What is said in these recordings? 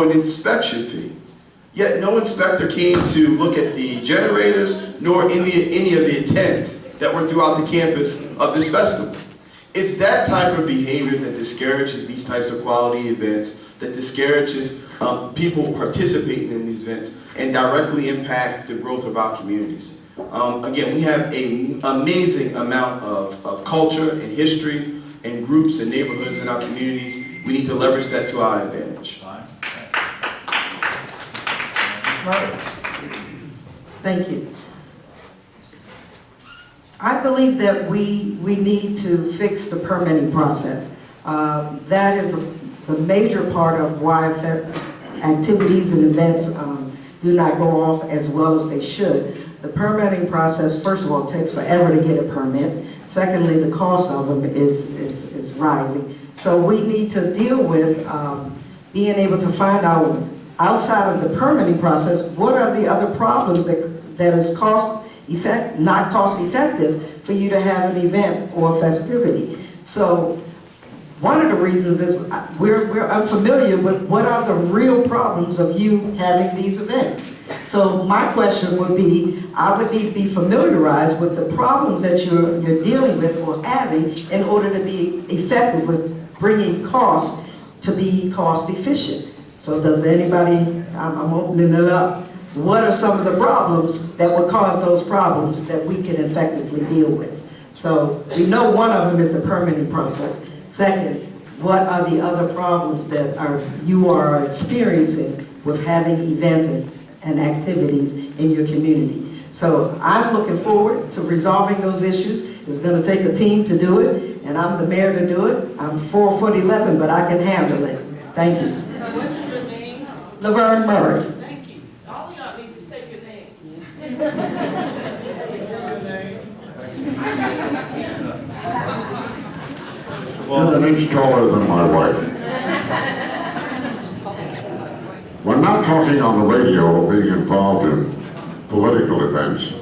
an inspection fee. Yet no inspector came to look at the generators nor any of the tents that were throughout the campus of this festival. It's that type of behavior that discourages these types of quality events, that discourages people participating in these events and directly impact the growth of our communities. Again, we have an amazing amount of culture and history and groups and neighborhoods in our communities. We need to leverage that to our advantage. Thank you. I believe that we need to fix the permitting process. That is the major part of why activities and events do not go off as well as they should. The permitting process, first of all, takes forever to get a permit. Secondly, the cost of them is rising. So we need to deal with being able to find out, outside of the permitting process, what are the other problems that is not cost effective for you to have an event or a festivity. So one of the reasons is we're unfamiliar with what are the real problems of you having these events. So my question would be, I would need to be familiarized with the problems that you're dealing with or having in order to be effective with bringing costs to be cost efficient. So does anybody, I'm opening it up, what are some of the problems that would cause those problems that we can effectively deal with? So we know one of them is the permitting process. Second, what are the other problems that you are experiencing with having events and activities in your community? So I'm looking forward to resolving those issues. It's going to take a team to do it, and I'm the mayor to do it. I'm 4'11", but I can handle it. Thank you. What's your name? Laverne Murray. Thank you. All of y'all need to say your names. You're an inch taller than my wife. When not talking on the radio or being involved in political events,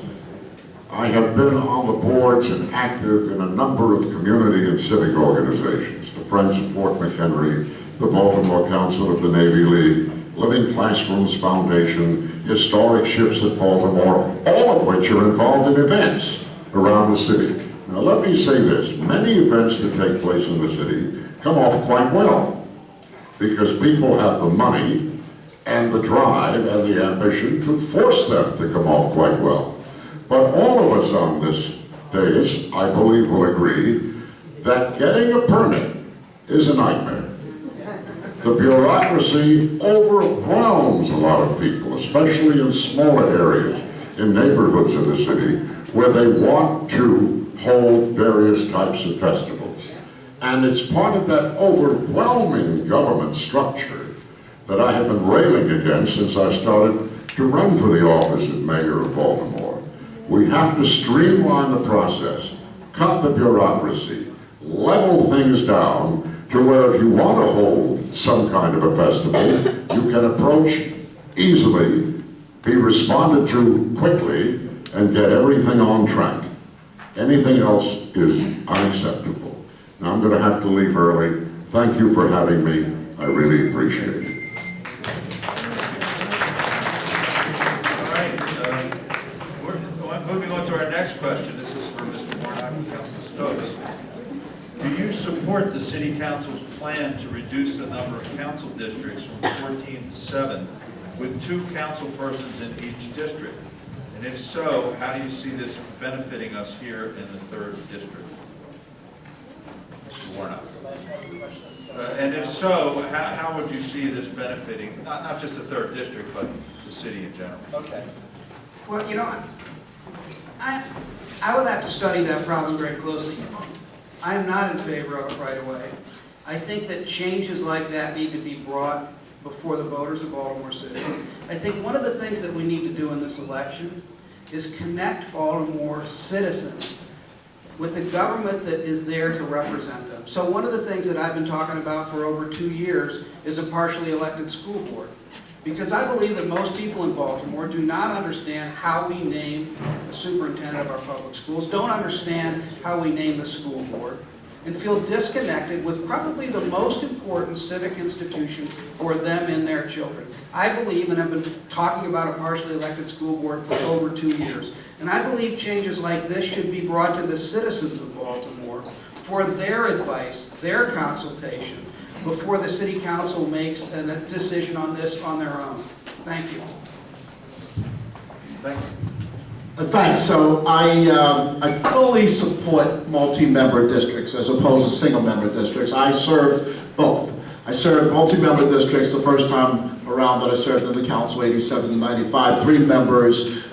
I have been on the boards and active in a number of community and civic organizations, the Friends of Fort McHenry, the Baltimore Council of the Navy League, Living Classrooms Foundation, Historic Ships at Baltimore, all of which are involved in events around the city. Now let me say this, many events that take place in the city come off quite well because people have the money and the drive and the ambition to force them to come off quite well. But all of us on this dais, I believe, will agree that getting a permit is a nightmare. The bureaucracy overwhelms a lot of people, especially in smaller areas, in neighborhoods of the city, where they want to hold various types of festivals. And it's part of that overwhelming government structure that I have been railing against since I started to run for the office of mayor of Baltimore. We have to streamline the process, cut the bureaucracy, level things down to where if you want to hold some kind of a festival, you can approach easily, be responded to quickly, and get everything on track. Anything else is unacceptable. Now I'm going to have to leave early. Thank you for having me. I really appreciate it. All right, moving on to our next question. This is for Mr. Warnock and Councilman Stokes. Do you support the City Council's plan to reduce the number of council districts from 14 to 7, with 2 council persons in each district? And if so, how do you see this benefiting us here in the 3rd district? Mr. Warnock. And if so, how would you see this benefiting, not just the 3rd district, but the city in general? Okay. Well, you know, I would have to study that problem very closely. I am not in favor of it right away. I think that changes like that need to be brought before the voters of Baltimore City. I think one of the things that we need to do in this election is connect Baltimore citizens with the government that is there to represent them. So one of the things that I've been talking about for over 2 years is a partially elected school board. Because I believe that most people in Baltimore do not understand how we name the superintendent of our public schools, don't understand how we name the school board. and feel disconnected with probably the most important civic institution for them and their children. I believe, and I've been talking about a partially elected school board for over 2 years, and I believe changes like this should be brought to the citizens of Baltimore for their advice, their consultation, before the city council makes a decision on this on their own. Thank you. Thank you. Thanks. So I fully support multi-member districts as opposed to single-member districts. I served both. I served multi-member districts the first time around that I served in the council, 87 to 95, 3 members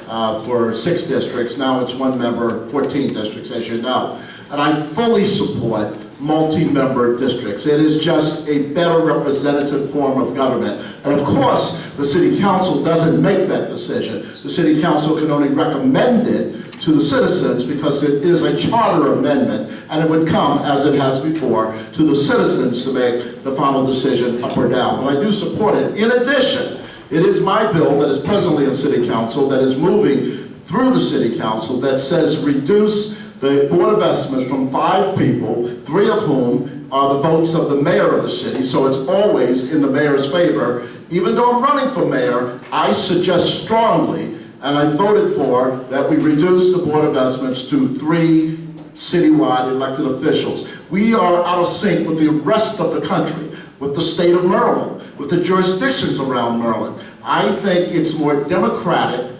for 6 districts. Now it's 1 member, 14 districts, as you know. And I fully support multi-member districts. It is just a better representative form of government. And of course, the city council doesn't make that decision. The city council can only recommend it to the citizens because it is a charter amendment, and it would come, as it has before, to the citizens to make the final decision up or down. But I do support it. In addition, it is my bill that is presently in city council that is moving through the city council that says reduce the Board of Estimates from 5 people, 3 of whom are the votes of the mayor of the city, so it's always in the mayor's favor. Even though I'm running for mayor, I suggest strongly, and I voted for, that we reduce the Board of Estimates to 3 citywide elected officials. We are out of sync with the rest of the country, with the state of Maryland, with the jurisdictions around Maryland. I think it's more democratic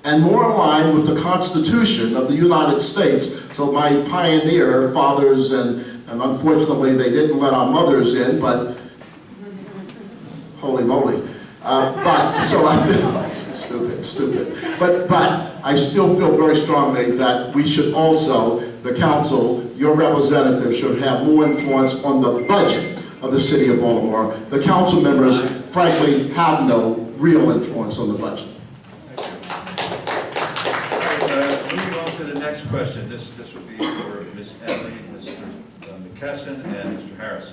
and more aligned with the Constitution of the United States. So my pioneer fathers, and unfortunately they didn't let our mothers in, but holy moly. So I feel, stupid. But I still feel very strongly that we should also, the council, your representatives should have more influence on the budget of the city of Baltimore. The council members, frankly, have no real influence on the budget. Moving on to the next question. This will be for Ms. Emily, Mr. McKesson, and Mr. Harris.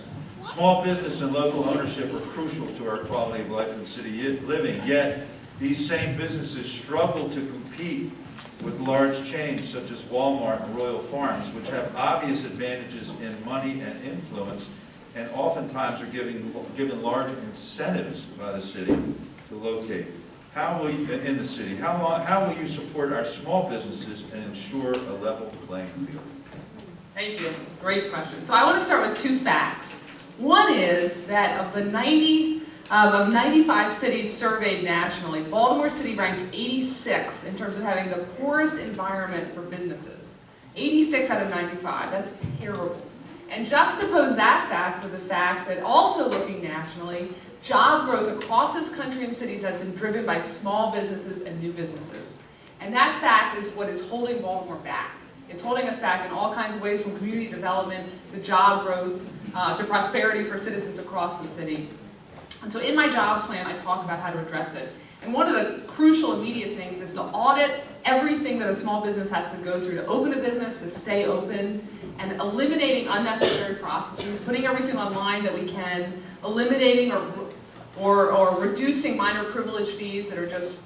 Small business and local ownership are crucial to our quality of life and city living, yet these same businesses struggle to compete with large chains such as Walmart and Royal Farms, which have obvious advantages in money and influence, and oftentimes are given large incentives by the city to locate. How will you, in the city, how will you support our small businesses and ensure a level playing field? Thank you. Great question. So I want to start with 2 facts. One is that of the 95 cities surveyed nationally, Baltimore City ranked 86th in terms of having the poorest environment for businesses. 86 out of 95. That's terrible. And juxtapose that fact with the fact that also looking nationally, job growth across this country and cities has been driven by small businesses and new businesses. And that fact is what is holding Baltimore back. It's holding us back in all kinds of ways, from community development to job growth to prosperity for citizens across the city. And so in my jobs plan, I talk about how to address it. And one of the crucial immediate things is to audit everything that a small business has to go through to open a business, to stay open, and eliminating unnecessary processes, putting everything online that we can, eliminating or reducing minor privilege fees that are just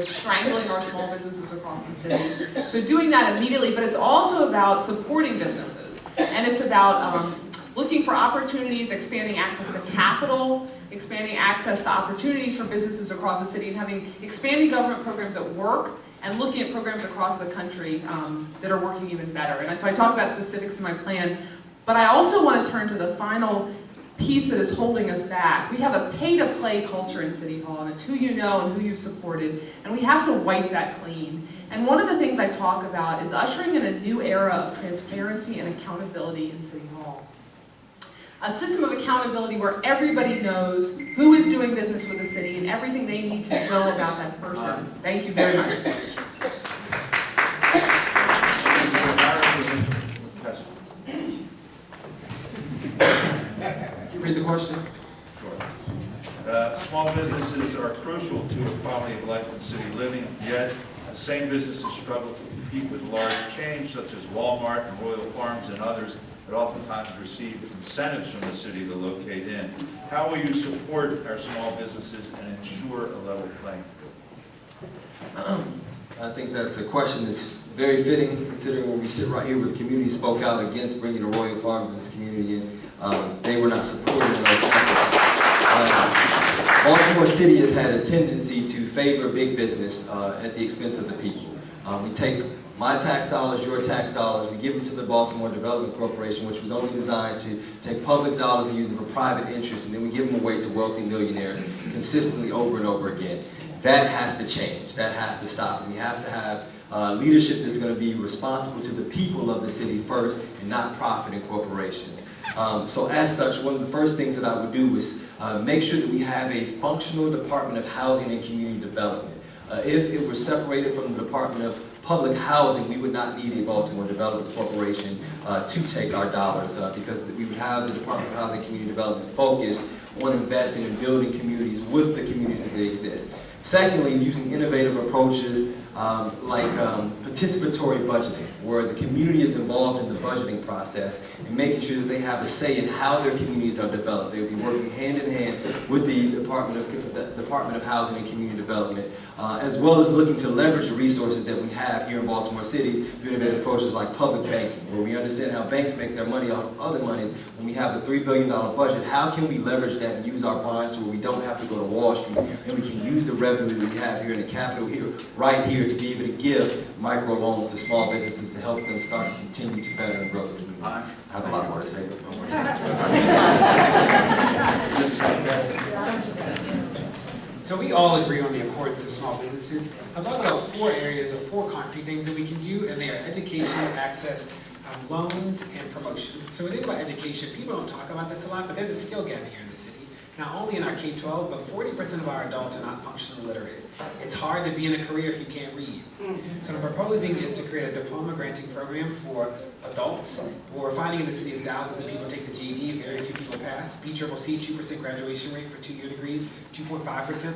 strangling our small businesses across the city. So doing that immediately, but it's also about supporting businesses. And it's about looking for opportunities, expanding access to capital, expanding access to opportunities for businesses across the city, and having expanding government programs that work, and looking at programs across the country that are working even better. And so I talk about specifics in my plan, but I also want to turn to the final piece that is holding us back. We have a pay-to-play culture in City Hall, and it's who you know and who you've supported, and we have to wipe that clean. And one of the things I talk about is ushering in a new era of transparency and accountability in City Hall. A system of accountability where everybody knows who is doing business with the city and everything they need to know about that person. Thank you very much. Read the question. Sure. Small businesses are crucial to a quality of life and city living, yet the same businesses struggle to compete with large chains such as Walmart and Royal Farms and others that oftentimes receive incentives from the city to locate in. How will you support our small businesses and ensure a level playing field? I think that's a question that's very fitting considering when we sit right here where the community spoke out against bringing the Royal Farms to this community in. They were not supporting those efforts. Baltimore City has had a tendency to favor big business at the expense of the people. We take my tax dollars, your tax dollars, we give them to the Baltimore Development Corporation, which was only designed to take public dollars and use them for private interests, and then we give them away to wealthy millionaires consistently over and over again. That has to change. That has to stop. We have to have leadership that's going to be responsible to the people of the city first and not profit and corporations. So as such, one of the first things that I would do is make sure that we have a functional Department of Housing and Community Development. If it were separated from the Department of Public Housing, we would not need a Baltimore Development Corporation to take our dollars because we would have the Department of Housing and Community Development focused on investing in building communities with the communities that they exist. Secondly, using innovative approaches like participatory budgeting, where the community is involved in the budgeting process and making sure that they have a say in how their communities are developed. They will be working hand in hand with the Department of Housing and Community Development, as well as looking to leverage the resources that we have here in Baltimore City through innovative approaches like public banking, where we understand how banks make their money off of other money. When we have the $3 billion budget, how can we leverage that and use our bonds so we don't have to go to Wall Street, and we can use the revenue that we have here in the capital here, right here, to be able to give micro loans to small businesses to help them start and continue to better and grow the community. I have a lot more to say, but no more time. So we all agree on the importance of small businesses. I've talked about 4 areas of 4 concrete things that we can do, and they are education, access, loans, and promotion. So when we think about education, people don't talk about this a lot, but there's a skill gap here in the city. Not only in our K-12, but 40% of our adults are not functionally literate. It's hard to be in a career if you can't read. So what I'm proposing is to create a diploma granting program for adults. What we're finding in the city is thousands of people take the GED, very few people pass. BCCC, 2% graduation rate for 2-year degrees, 2.5%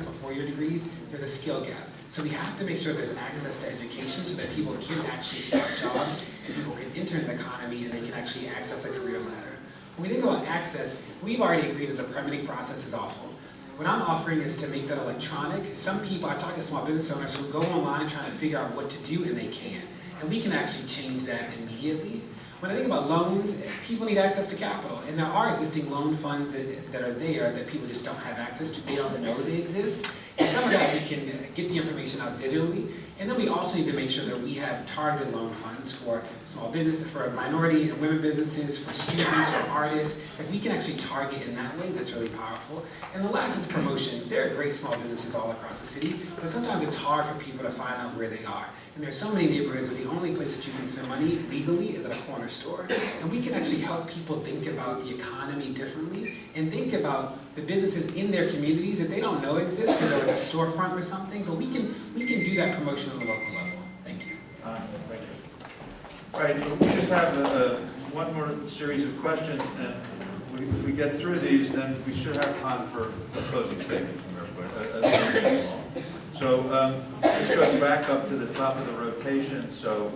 for 4-year degrees. There's a skill gap. So we have to make sure there's access to education so that people can actually start jobs and people can enter the economy and they can actually access a career ladder. When we think about access, we've already agreed that the permitting process is awful. What I'm offering is to make that electronic. Some people, I talk to small business owners who go online trying to figure out what to do and they can't. And we can actually change that immediately. When I think about loans, people need access to capital. And there are existing loan funds that are there that people just don't have access to. They don't know they exist. And some of that we can get the information out digitally. And then we also need to make sure that we have targeted loan funds for small business, for minority and women businesses, for students, for artists, that we can actually target in that way. That's really powerful. And the last is promotion. There are great small businesses all across the city, but sometimes it's hard for people to find out where they are. And there's so many neighborhoods where the only place that you can spend money legally is at a corner store. And we can actually help people think about the economy differently and think about the businesses in their communities that they don't know exist because they're like a storefront or something, but we can do that promotion on the local level. Thank you. Thank you. All right, we just have one more series of questions, and if we get through these, then we should have time for a closing statement from everybody. So this goes back up to the top of the rotation, so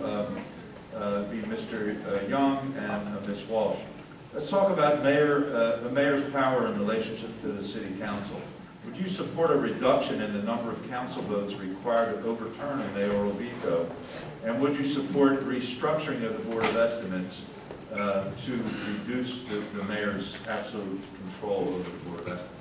be Mr. Young and Ms. Walsh. Let's talk about the mayor's power in relationship to the city council. Would you support a reduction in the number of council votes required to overturn a mayoral veto? And would you support restructuring of the Board of Estimates to reduce the mayor's absolute control over the Board of Estimates?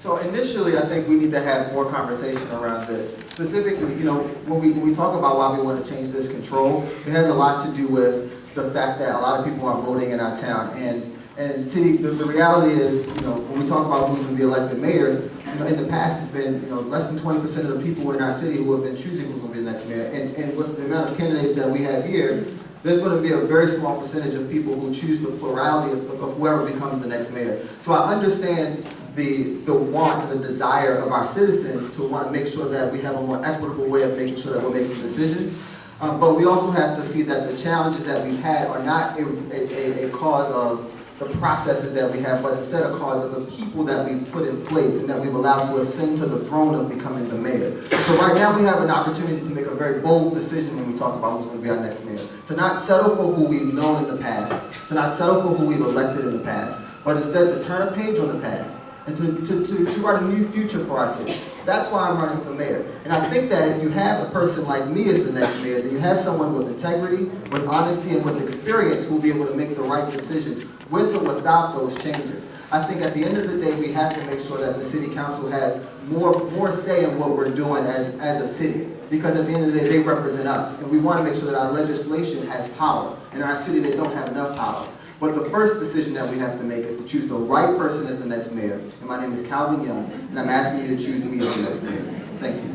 So initially, I think we need to have more conversation around this. Specifically, when we talk about why we want to change this control, it has a lot to do with the fact that a lot of people are voting in our town. And city, the reality is, when we talk about who's going to be elected mayor, in the past it's been, less than 20% of the people in our city who have been choosing who's going to be the next mayor. And with the amount of candidates that we have here, there's going to be a very small percentage of people who choose the plurality of whoever becomes the next mayor. So I understand the want and the desire of our citizens to want to make sure that we have a more equitable way of making sure that we're making decisions. But we also have to see that the challenges that we've had are not a cause of the processes that we have, but instead a cause of the people that we've put in place and that we've allowed to ascend to the throne of becoming the mayor. So right now we have an opportunity to make a very bold decision when we talk about who's going to be our next mayor. To not settle for who we've known in the past, to not settle for who we've elected in the past, but instead to turn a page on the past and to write a new future for our city. That's why I'm running for mayor. And I think that if you have a person like me as the next mayor, then you have someone with integrity, with honesty, and with experience who will be able to make the right decisions with or without those changes. I think at the end of the day, we have to make sure that the city council has more say in what we're doing as a city. Because at the end of the day, they represent us. And we want to make sure that our legislation has power. In our city, they don't have enough power. But the first decision that we have to make is to choose the right person as the next mayor. And my name is Calvin Young, and I'm asking you to choose me as the next mayor. Thank you.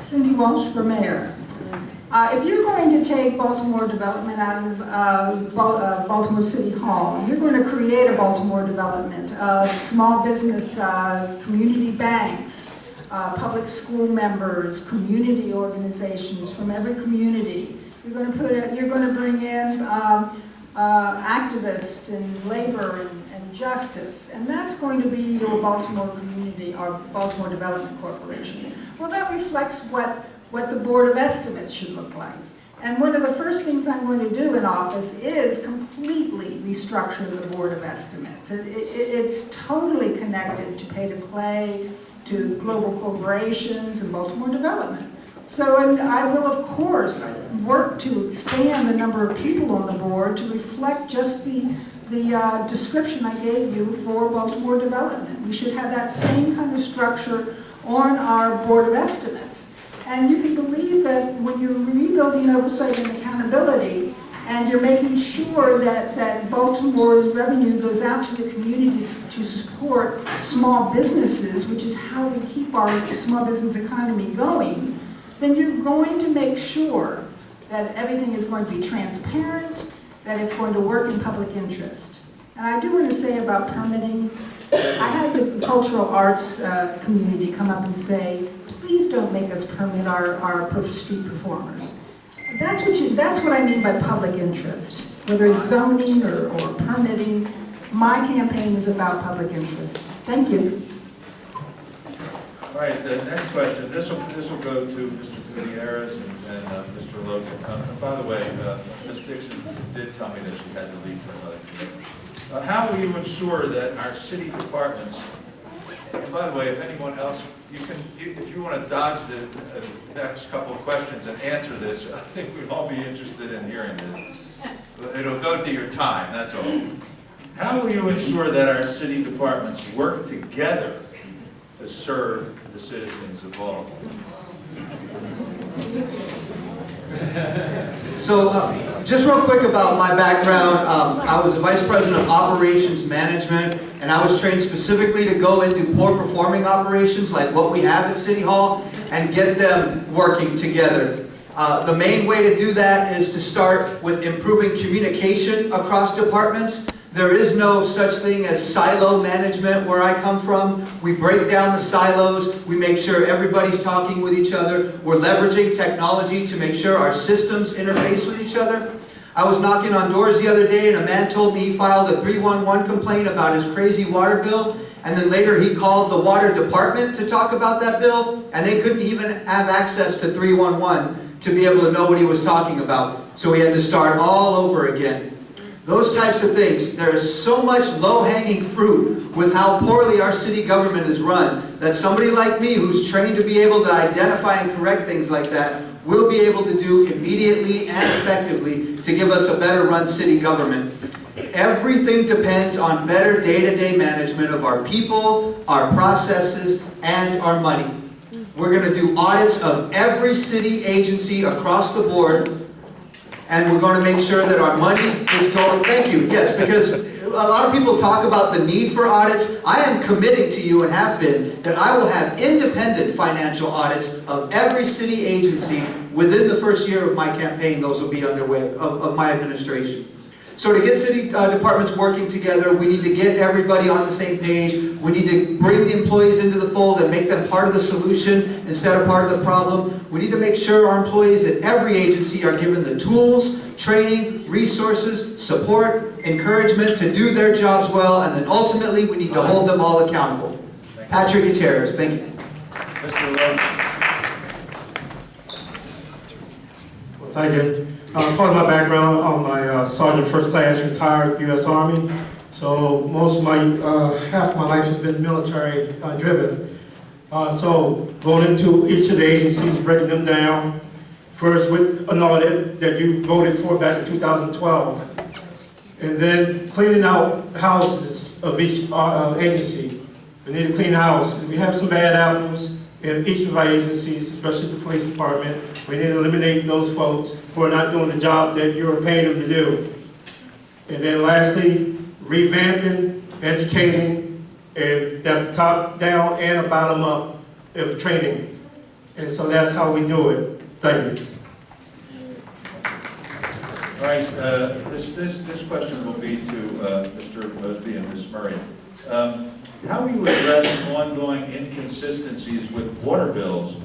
Cindy Walsh for mayor. If you're going to take Baltimore development out of Baltimore City Hall, and you're going to create a Baltimore development of small business, community banks, public school members, community organizations from every community, you're going to bring in activists in labor and justice, and that's going to be your Baltimore community, or Baltimore Development Corporation. Well, that reflects what the Board of Estimates should look like. And one of the first things I'm going to do in office is completely restructure the Board of Estimates. It's totally connected to pay-to-play, to global corporations, and Baltimore development. So, and I will, of course, work to expand the number of people on the board to reflect just the description I gave you for Baltimore development. We should have that same kind of structure on our Board of Estimates. And you can believe that when you're rebuilding oversight and accountability, and you're making sure that Baltimore's revenue goes out to the communities to support small businesses, which is how we keep our small business economy going, then you're going to make sure that everything is going to be transparent, that it's going to work in public interest. And I do want to say about permitting, I had the cultural arts community come up and say, please don't make us permit our street performers. That's what I mean by public interest, whether it's zoning or permitting. My campaign is about public interest. Thank you. All right, the next question, this will go to Mr. Gutierrez and Mr. Logan. And by the way, Ms. Dixon did tell me that she had to leave for another committee. How will you ensure that our city departments, and by the way, if anyone else, if you want to dodge the next couple of questions and answer this, I think we'd all be interested in hearing this. It'll go to your time, that's all. How will you ensure that our city departments work together to serve the citizens of Baltimore? So, just real quick about my background, I was a vice president of operations management, and I was trained specifically to go into poor performing operations like what we have at City Hall and get them working together. The main way to do that is to start with improving communication across departments. There is no such thing as silo management where I come from. We break down the silos. We make sure everybody's talking with each other. We're leveraging technology to make sure our systems interface with each other. I was knocking on doors the other day and a man told me he filed a 311 complaint about his crazy water bill. And then later he called the water department to talk about that bill. And they couldn't even have access to 311 to be able to know what he was talking about. So we had to start all over again. Those types of things. There is so much low-hanging fruit with how poorly our city government is run that somebody like me who's trained to be able to identify and correct things like that will be able to do immediately and effectively to give us a better run city government. Everything depends on better day-to-day management of our people, our processes, and our money. We're going to do audits of every city agency across the board. And we're going to make sure that our money is going, thank you, yes, because a lot of people talk about the need for audits. I am committing to you and have been that I will have independent financial audits of every city agency within the first year of my campaign. Those will be underway of my administration. So to get city departments working together, we need to get everybody on the same page. We need to bring the employees into the fold and make them part of the solution instead of part of the problem. We need to make sure our employees at every agency are given the tools, training, resources, support, encouragement to do their jobs well, and then ultimately we need to hold them all accountable. Patrick Gutierrez, thank you. Mr. Logan. Well, thank you. Part of my background, I'm a Sergeant First Class, retired U.S. Army. So most of my, half of my life has been military driven. So going into each of the agencies, breaking them down, first with an audit that you voted for back in 2012. And then cleaning out houses of each agency. We need to clean house. We have some bad apples in each of our agencies, especially the police department. We need to eliminate those folks who are not doing the job that you're paying them to do. And then lastly, revamping, educating, and that's a top down and a bottom up of training. And so that's how we do it. Thank you. All right, this question will be to Mr. Mosby and Ms. Murray. How will you address ongoing inconsistencies with water bills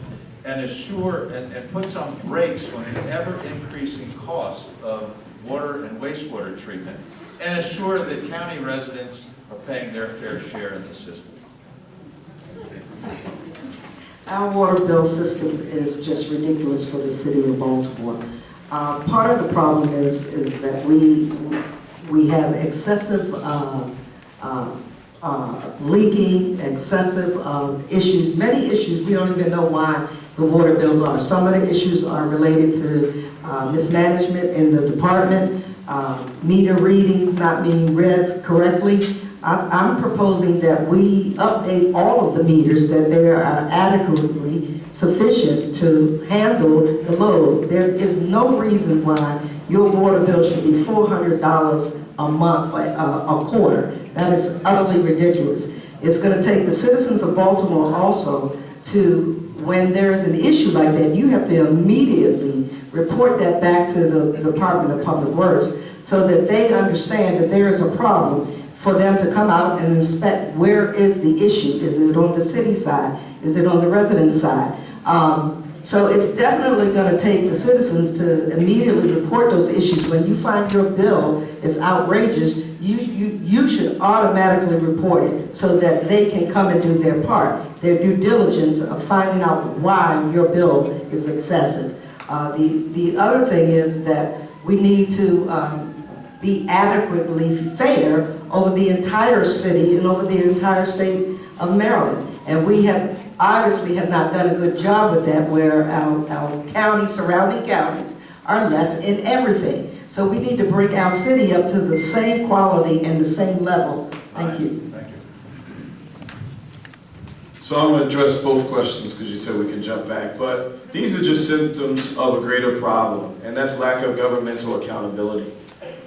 and assure and put some brakes on the ever-increasing cost of water and wastewater treatment and assure that county residents are paying their fair share in the system? Our water bill system is just ridiculous for the city of Baltimore. Part of the problem is that we have excessive leaking, excessive issues, many issues. We don't even know why the water bills are. Some of the issues are related to mismanagement in the department, meter readings not being read correctly. I'm proposing that we update all of the meters, that they are adequately sufficient to handle the load. There is no reason why your water bill should be $400 a month, a quarter. That is utterly ridiculous. It's going to take the citizens of Baltimore also to, when there is an issue like that, you have to immediately report that back to the Department of Public Works so that they understand that there is a problem, for them to come out and inspect where is the issue. Is it on the city side? Is it on the resident side? So it's definitely going to take the citizens to immediately report those issues. When you find your bill is outrageous, you should automatically report it so that they can come and do their part, their due diligence of finding out why your bill is excessive. The other thing is that we need to be adequately fair over the entire city and over the entire state of Maryland. And we have obviously have not done a good job with that, where our counties, surrounding counties, are less in everything. So we need to bring our city up to the same quality and the same level. Thank you. Thank you. So I'm going to address both questions because you said we can jump back, but these are just symptoms of a greater problem, and that's lack of governmental accountability.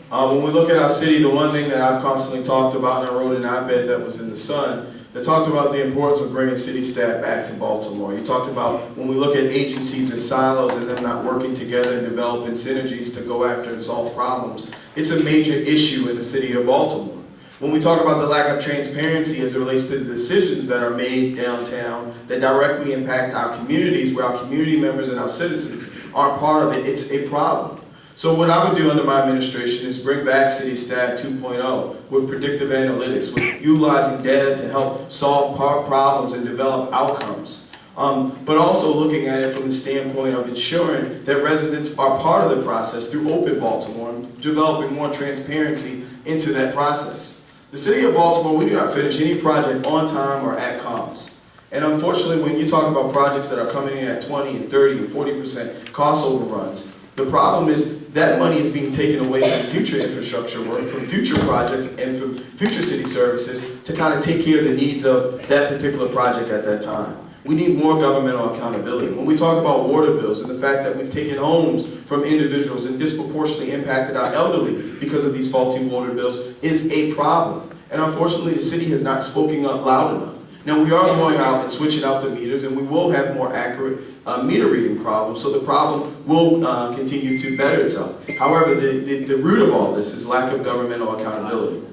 When we look at our city, the one thing that I've constantly talked about, and I wrote an op-ed that was in the Sun, that talked about the importance of bringing city staff back to Baltimore. You talked about when we look at agencies as silos and them not working together and developing synergies to go after and solve problems. It's a major issue in the city of Baltimore. When we talk about the lack of transparency as it relates to the decisions that are made downtown that directly impact our communities, where our community members and our citizens aren't part of it, it's a problem. So what I would do under my administration is bring back City Stat 2.0 with predictive analytics, with utilizing data to help solve problems and develop outcomes. But also looking at it from the standpoint of ensuring that residents are part of the process through Open Baltimore and developing more transparency into that process. The City of Baltimore, we do not finish any project on time or at cost. And unfortunately, when you talk about projects that are coming in at 20 and 30 and 40% cost overruns, the problem is that money is being taken away from future infrastructure work, from future projects, and from future city services to kind of take care of the needs of that particular project at that time. We need more governmental accountability. When we talk about water bills and the fact that we've taken homes from individuals and disproportionately impacted our elderly because of these faulty water bills is a problem. And unfortunately, the city has not spoken up loud enough. Now, we are going out and switching out the meters, and we will have more accurate meter reading problems, so the problem will continue to better itself. However, the root of all this is lack of governmental accountability.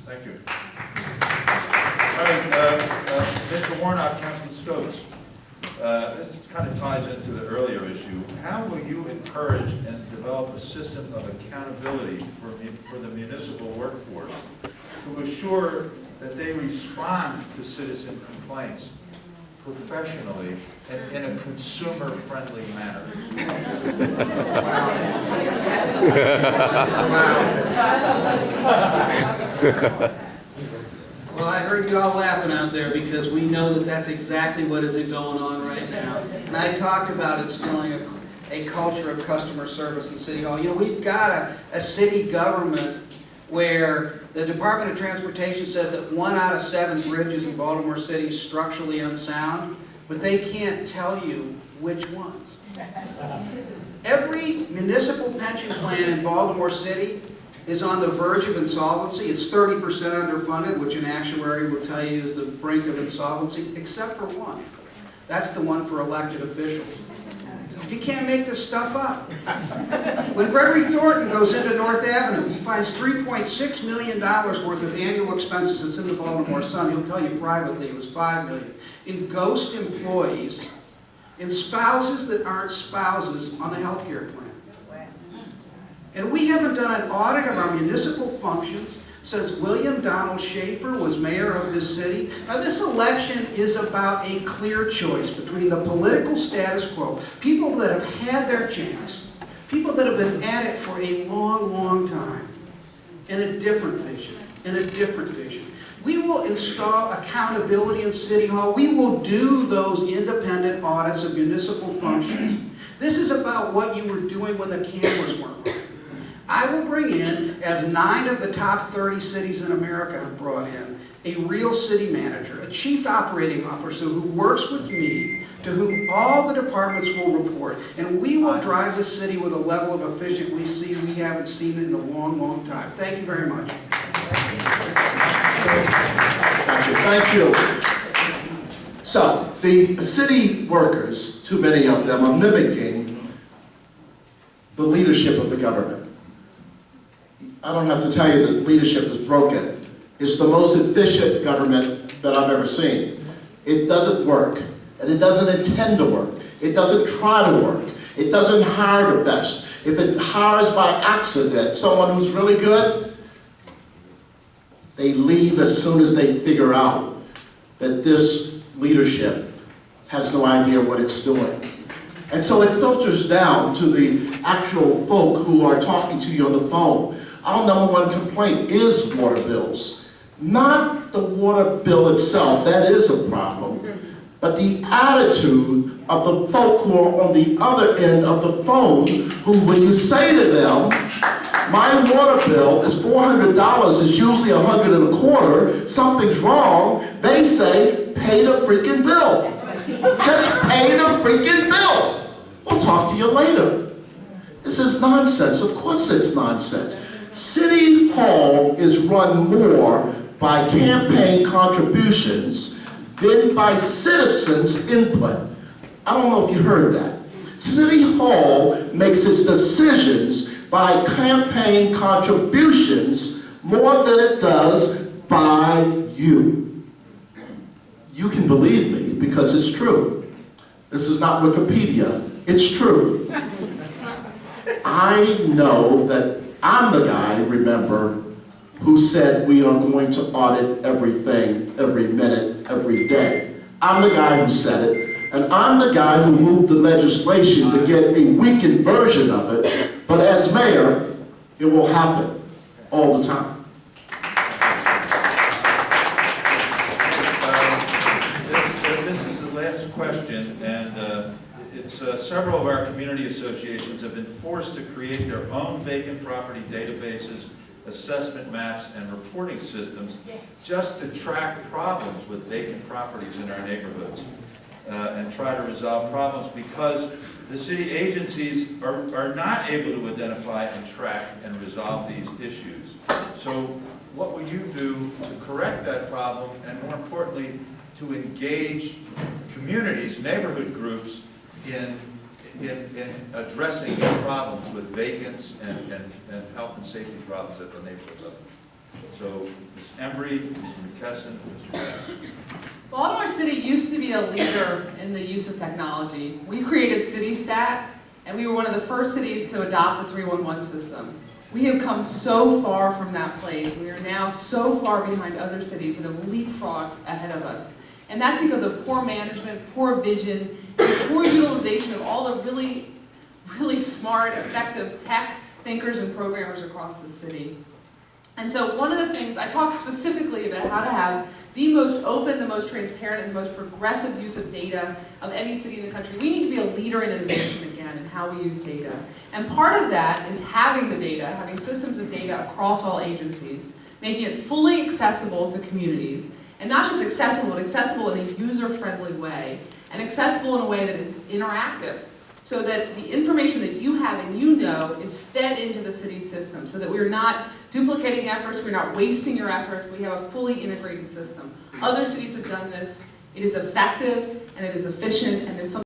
Thank you. All right, Mr. Warnock, Councilman Stokes. This kind of ties into the earlier issue. How will you encourage and develop a system of accountability for the municipal workforce to assure that they respond to citizen complaints professionally and in a consumer-friendly manner. Well, I heard you all laughing out there because we know that that's exactly what is going on right now. And I talked about instilling a culture of customer service in City Hall. You know, we've got a city government where the Department of Transportation says that 1 out of 7 bridges in Baltimore City is structurally unsound, but they can't tell you which ones. Every municipal pension plan in Baltimore City is on the verge of insolvency. It's 30% underfunded, which an actuary will tell you is the brink of insolvency, except for one. That's the one for elected officials. You can't make this stuff up. When Gregory Thornton goes into North Avenue, he finds $3.6 million worth of annual expenses. It's in the Baltimore Sun. He'll tell you privately it was $5 million. In ghost employees, in spouses that aren't spouses on the health care plan. And we haven't done an audit of our municipal functions since William Donald Schaefer was mayor of this city. Now, this election is about a clear choice between the political status quo, people that have had their chance, people that have been at it for a long, long time, and a different vision, We will install accountability in City Hall. We will do those independent audits of municipal functions. This is about what you were doing when the cameras weren't running. I will bring in, as 9 of the top 30 cities in America have brought in, a real city manager, a chief operating officer who works with me, to whom all the departments will report. And we will drive the city with a level of efficiency we haven't seen in a long, long time. Thank you very much. Thank you. So, the city workers, too many of them, are mimicking the leadership of the government. I don't have to tell you that leadership is broken. It's the most efficient government that I've ever seen. It doesn't work, and it doesn't intend to work. It doesn't try to work. It doesn't hire the best. If it hires by accident someone who's really good, they leave as soon as they figure out that this leadership has no idea what it's doing. And so it filters down to the actual folk who are talking to you on the phone. Our #1 complaint is water bills. Not the water bill itself, that is a problem, but the attitude of the folk who are on the other end of the phone, who when you say to them, my water bill is $400, it's usually $125, something's wrong, they say, pay the freaking bill. Just pay the freaking bill. We'll talk to you later. This is nonsense. Of course it's nonsense. City Hall is run more by campaign contributions than by citizens' input. I don't know if you heard that. City Hall makes its decisions by campaign contributions more than it does by you. You can believe me because it's true. This is not Wikipedia. It's true. I know that I'm the guy, remember, who said we are going to audit everything, every minute, every day. I'm the guy who said it, and I'm the guy who moved the legislation to get a weakened version of it, but as mayor, it will happen all the time. This is the last question, and several of our community associations have been forced to create their own vacant property databases, assessment maps, and reporting systems just to track problems with vacant properties in our neighborhoods and try to resolve problems because the city agencies are not able to identify and track and resolve these issues. So what will you do to correct that problem and, more importantly, to engage communities, neighborhood groups in addressing these problems with vacants and health and safety problems at the neighborhood level? So, Ms. Embry, Mr. McKesson, Mr. Maddox. Baltimore City used to be a leader in the use of technology. We created CityStat, and we were one of the first cities to adopt the 311 system. We have come so far from that place. We are now so far behind other cities that have leapfrogged ahead of us. And that's because of poor management, poor vision, and poor utilization of all the really, really smart, effective tech thinkers and programmers across the city. And so one of the things, I talked specifically about how to have the most open, the most transparent, and the most progressive use of data of any city in the country. We need to be a leader in innovation again in how we use data. And part of that is having the data, having systems of data across all agencies, making it fully accessible to communities. And not just accessible, but accessible in a user-friendly way, and accessible in a way that is interactive, so that the information that you have and you know is fed into the city system, so that we're not duplicating efforts, we're not wasting your efforts, we have a fully integrated system. Other cities have done this, it is effective, and it is efficient, and it's something